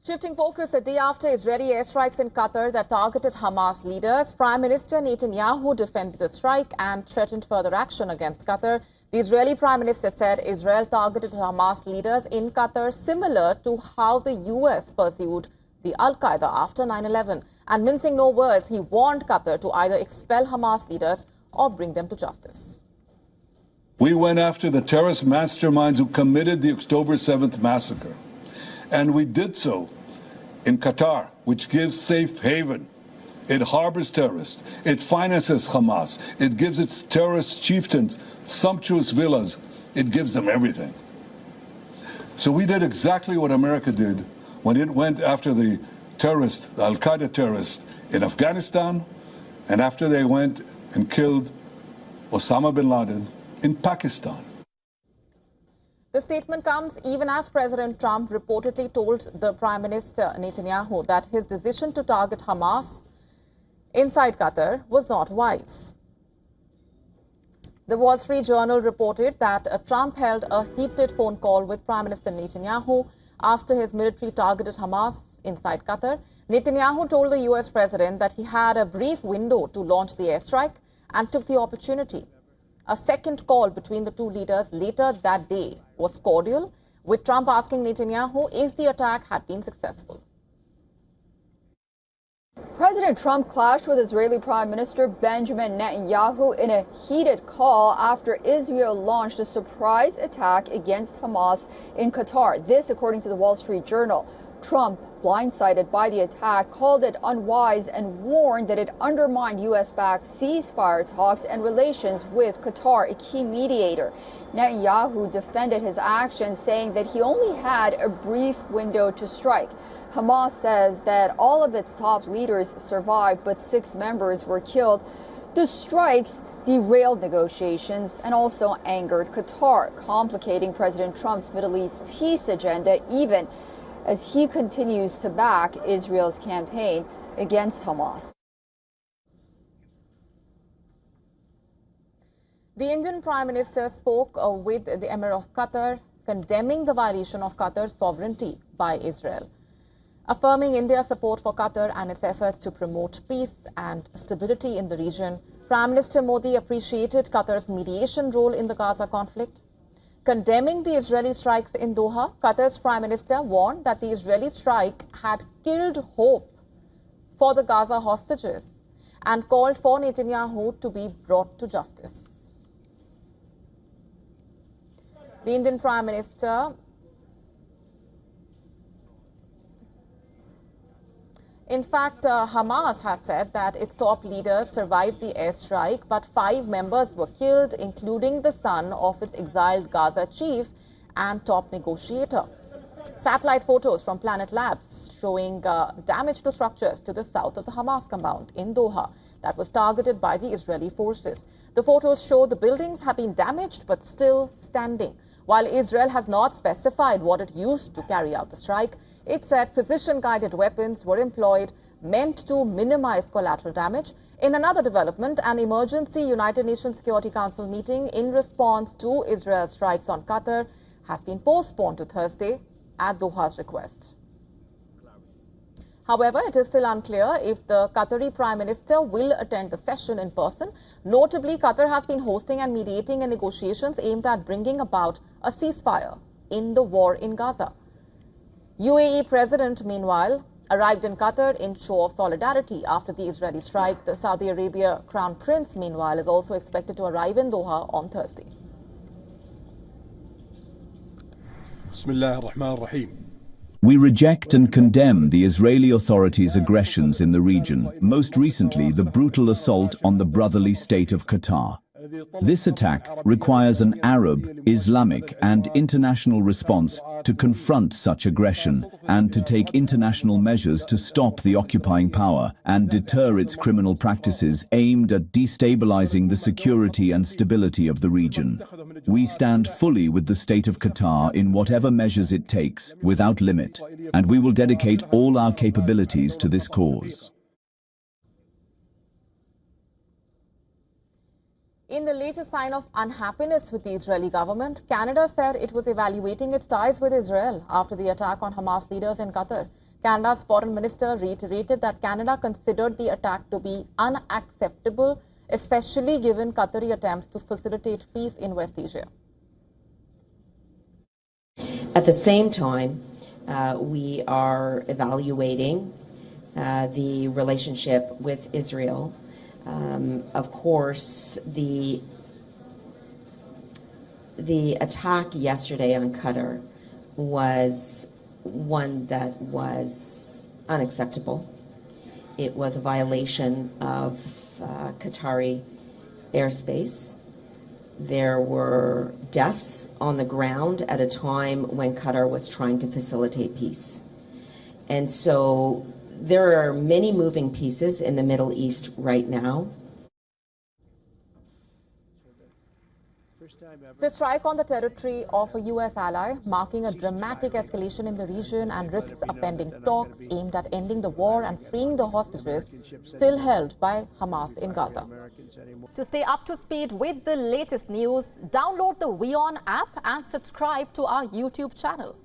Shifting focus, a day after Israeli airstrikes in Qatar that targeted Hamas leaders, Prime Minister Netanyahu defended the strike and threatened further action against Qatar. The Israeli Prime Minister said Israel targeted Hamas leaders in Qatar similar to how the US pursued the Al-Qaeda after 9/11. And mincing no words, he warned Qatar to either expel Hamas leaders or bring them to justice. We went after the terrorist masterminds who committed the October 7th massacre. And we did so in Qatar, which gives safe haven. It harbors terrorists. It finances Hamas. It gives its terrorist chieftains sumptuous villas. It gives them everything. So we did exactly what America did when it went after the terrorists, the Al-Qaeda terrorists in Afghanistan, and after they went and killed Osama bin Laden in Pakistan. The statement comes even as President Trump reportedly told the Prime Minister Netanyahu that his decision to target Hamas inside Qatar was not wise. The Wall Street Journal reported that Trump held a heated phone call with Prime Minister Netanyahu after his military targeted Hamas inside Qatar. Netanyahu told the US president that he had a brief window to launch the airstrike and took the opportunity. A second call between the two leaders later that day was cordial, with Trump asking Netanyahu if the attack had been successful. President Trump clashed with Israeli Prime Minister Benjamin Netanyahu in a heated call after Israel launched a surprise attack against Hamas in Qatar. This, according to the Wall Street Journal. Trump, blindsided by the attack, called it unwise and warned that it undermined U.S.-backed ceasefire talks and relations with Qatar, a key mediator. Netanyahu defended his actions, saying that he only had a brief window to strike. Hamas says that all of its top leaders survived, but 6 members were killed. The strikes derailed negotiations and also angered Qatar, complicating President Trump's Middle East peace agenda, even as he continues to back Israel's campaign against Hamas. The Indian Prime Minister spoke with the Emir of Qatar, condemning the violation of Qatar's sovereignty by Israel, affirming India's support for Qatar and its efforts to promote peace and stability in the region. Prime Minister Modi appreciated Qatar's mediation role in the Gaza conflict. Condemning the Israeli strikes in Doha, Qatar's Prime Minister warned that the Israeli strike had killed hope for the Gaza hostages and called for Netanyahu to be brought to justice. The Indian Prime Minister In fact, Hamas has said that its top leaders survived the airstrike, but 5 members were killed, including the son of its exiled Gaza chief and top negotiator. Satellite photos from Planet Labs showing damage to structures to the south of the Hamas compound in Doha that was targeted by the Israeli forces. The photos show the buildings have been damaged but still standing. While Israel has not specified what it used to carry out the strike, it said precision-guided weapons were employed meant to minimize collateral damage. In another development, an emergency United Nations Security Council meeting in response to Israel's strikes on Qatar has been postponed to Thursday at Doha's request. However, it is still unclear if the Qatari Prime Minister will attend the session in person. Notably, Qatar has been hosting and mediating in negotiations aimed at bringing about a ceasefire in the war in Gaza. UAE President, meanwhile, arrived in Qatar in show of solidarity after the Israeli strike. The Saudi Arabia Crown Prince, meanwhile, is also expected to arrive in Doha on Thursday. Bismillah ar-Rahman ar-Rahim. We reject and condemn the Israeli authorities' aggressions in the region, most recently the brutal assault on the brotherly state of Qatar. This attack requires an Arab, Islamic and international response to confront such aggression and to take international measures to stop the occupying power and deter its criminal practices aimed at destabilizing the security and stability of the region. We stand fully with the state of Qatar in whatever measures it takes, without limit, and we will dedicate all our capabilities to this cause. In the latest sign of unhappiness with the Israeli government, Canada said it was evaluating its ties with Israel after the attack on Hamas leaders in Qatar. Canada's foreign minister reiterated that Canada considered the attack to be unacceptable, especially given Qatari attempts to facilitate peace in West Asia. At the same time, we are evaluating the relationship with Israel. Of course, the attack yesterday on Qatar was one that was unacceptable. It was a violation of Qatari airspace. There were deaths on the ground at a time when Qatar was trying to facilitate peace. And so there are many moving pieces in the Middle East right now. The strike on the territory of a U.S. ally, marking a dramatic escalation in the region and risks upending talks aimed at ending the war and freeing the hostages still held by Hamas in Gaza. To stay up to speed with the latest news, download the WION app and subscribe to our YouTube channel.